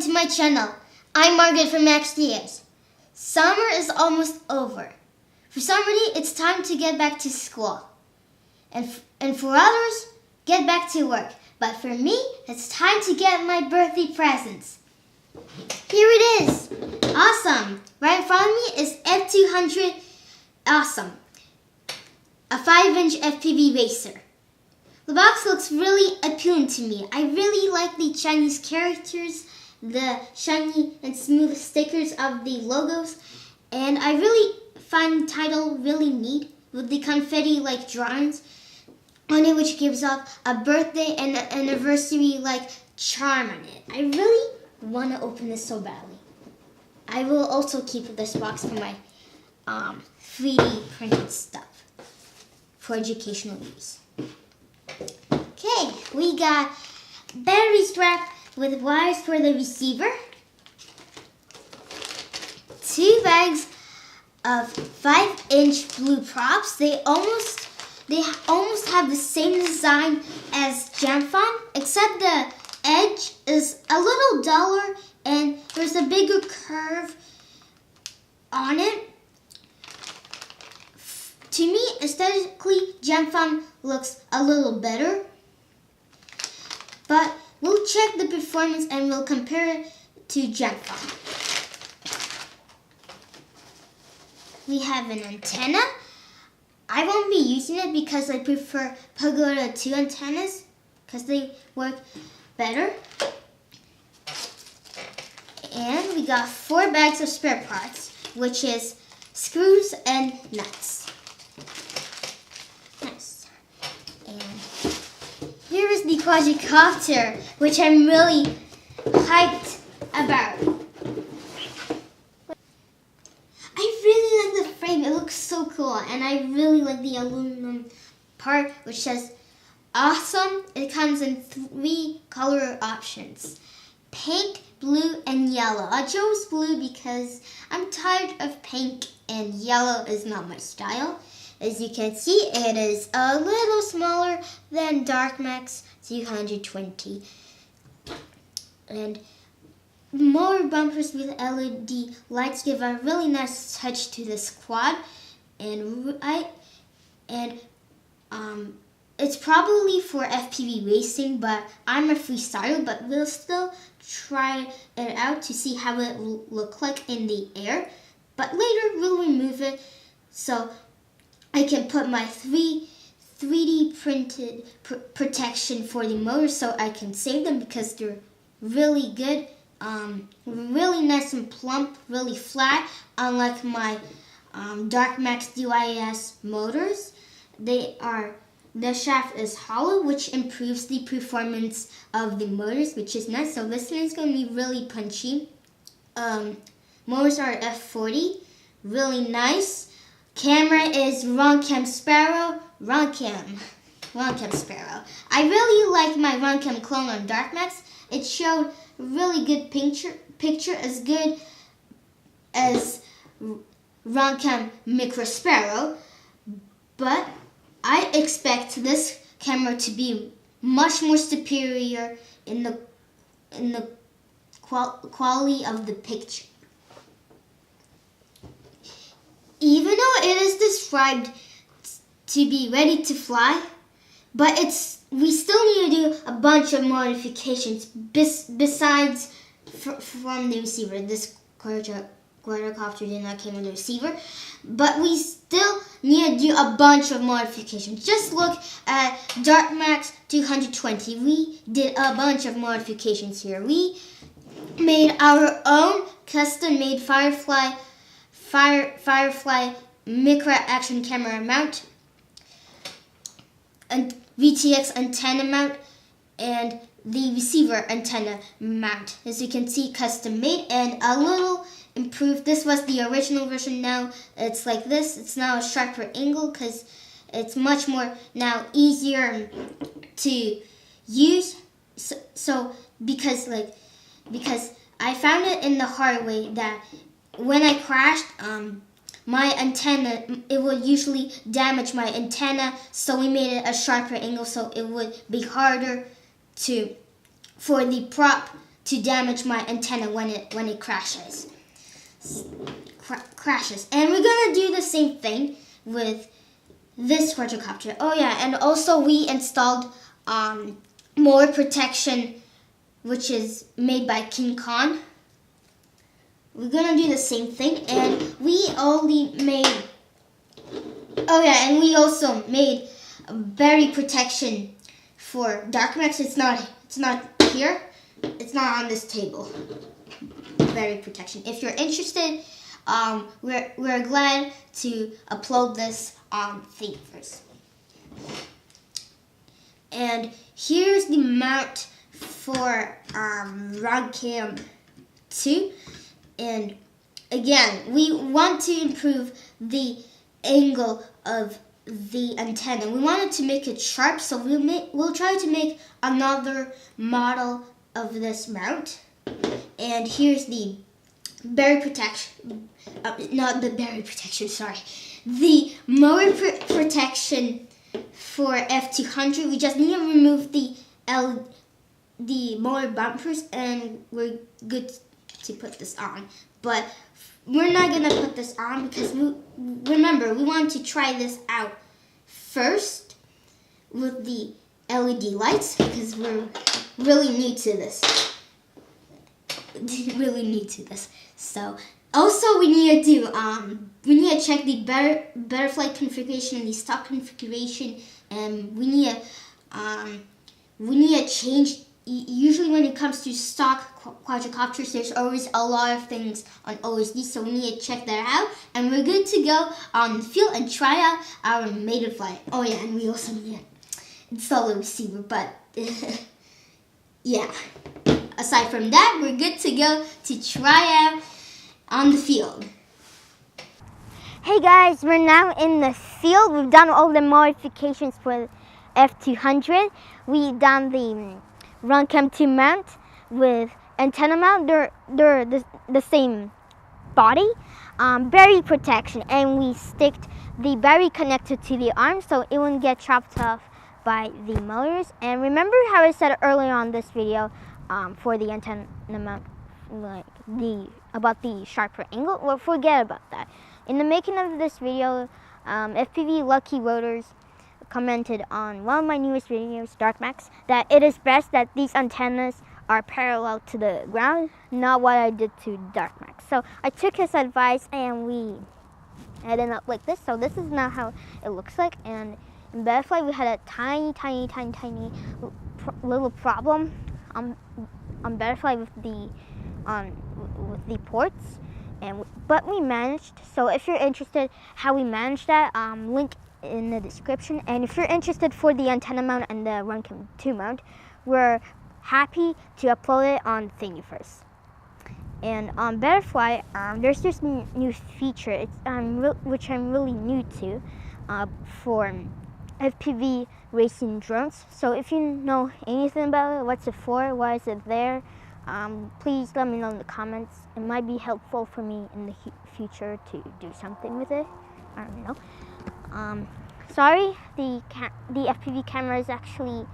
to my channel. I'm Margaret from Max Diaz. Summer is almost over. For somebody, it's time to get back to school. And for others, get back to work. But for me, it's time to get my birthday presents. Here it is. Awesome. Right in front of me is F200 Awesome. A 5-inch FPV racer. The box looks really appealing to me. I really like the Chinese characters, the shiny and smooth stickers of the logos, and I really find the title really neat with the confetti-like drawings on it, which gives off a birthday and an anniversary-like charm on it. I really want to open this so badly. I will also keep this box for my 3D printed stuff for educational use. Okay, we got battery strap with wires for the receiver, 2 bags of 5-inch blue props. They almost have the same design as Jamfon, except the edge is a little duller and there's a bigger curve on it. To me, aesthetically, Jamfon looks a little better, but we'll check the performance and we'll compare it to Jamfon. We have an antenna. I won't be using it because I prefer Pagoda 2 antennas because they work better. And we got 4 bags of spare parts, which is screws and nuts. Nice. And here is the quadricopter, which I'm really hyped about. I really like the frame. It looks so cool, and I really like the aluminum part, which says awesome. It comes in 3 color options: pink, blue, and yellow. I chose blue because I'm tired of pink and yellow is not my style. As you can see, it is a little smaller than Darkmax 220. And more bumpers with LED lights give a really nice touch to this quad. And it's probably for FPV racing, but I'm a freestyler, but we'll still try it out to see how it will look like in the air. But later we'll remove it so I can put my 3D printed protection for the motors so I can save them because they're really good, really nice and plump, really flat, unlike my Darkmax DYS motors. The shaft is hollow, which improves the performance of the motors, which is nice. So this one is going to be really punchy. Motors are F40, really nice. Camera is Roncam Sparrow. Roncam Sparrow. I really like my Roncam clone on Darkmax. It showed really good picture as good as Roncam Micro Sparrow, but I expect this camera to be much more superior in the quality of the picture. Even though it is described to be ready to fly, but we still need to do a bunch of modifications besides from the receiver. This quadricopter did not come with a receiver, but we still need to do a bunch of modifications. Just look at Darkmax 220. We did a bunch of modifications here. We made our own custom-made Firefly micro action camera mount, and VTX antenna mount, and the receiver antenna mount. As you can see, custom made and a little improved. This was the original version. Now it's like this. It's now a sharper angle because it's much more now easier to use. So because I found it in the hard way that when I crashed, my antenna, it would usually damage my antenna, so we made it a sharper angle so it would be harder for the prop to damage my antenna when it crashes. Crashes. And we're gonna do the same thing with this quadricopter. Oh yeah, and also we installed mower protection, which is made by King Kong. We're gonna do the same thing, and we only made. Oh yeah, and we also made a berry protection for Darkmax. It's not here. It's not on this table. Berry protection. If you're interested, we're glad to upload this on Thingiverse. And here's the mount for ROGcam 2. And again, we want to improve the angle of the antenna. We wanted to make it sharp, so we'll try to make another model of this mount. And here's the berry protection, not the berry protection, sorry. The mower protection for F200. We just need to remove the mower bumpers, and we're good to put this on. But we're not gonna put this on because remember, we want to try this out first with the LED lights because we're really new to this. So also we need to check the Betterflight configuration and the stock configuration, and we need to change. Usually when it comes to stock quadricopters, there's always a lot of things on OSD, so we need to check that out. And we're good to go on the field and try out our maiden flight. Oh yeah, and we also need to install a receiver, but yeah. Aside from that, we're good to go to try out on the field. Hey guys, we're now in the field. We've done all the modifications for F200. We've done the ROGcam 2 mount with antenna mount. They're the same body. Berry protection, and we sticked the berry connector to the arm so it wouldn't get chopped off by the motors. And remember how I said earlier on this video for the antenna mount, about the sharper angle? Well, forget about that. In the making of this video, FPV Lucky Rotors commented on one of my newest videos, Darkmax, that it is best that these antennas are parallel to the ground, not what I did to Darkmax. So I took his advice and we ended up like this. So this is now how it looks like. And in Betterflight we had a tiny little problem on Betterflight with the ports, but we managed. So if you're interested how we managed that, link in the description. And if you're interested for the antenna mount and the ROGcam 2 mount, we're happy to upload it on Thingiverse. And on Betterfly, there's this new feature which I'm really new to for FPV racing drones. So if you know anything about it, what's it for, why is it there, please let me know in the comments. It might be helpful for me in the future to do something with it. I don't know. Sorry, the FPV camera is actually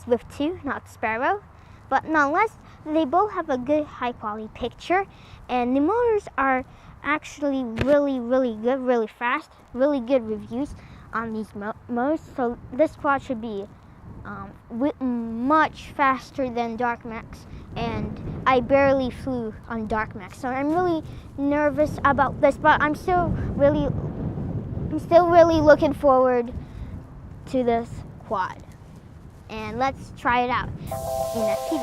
Swift 2, not Sparrow. But nonetheless, they both have a good high quality picture, and the motors are actually really good, really fast, really good reviews on these motors. So this quad should be much faster than Darkmax, and I barely flew on Darkmax. So I'm really nervous about this, but I'm still really looking forward to this quad. And let's try it out in FPV.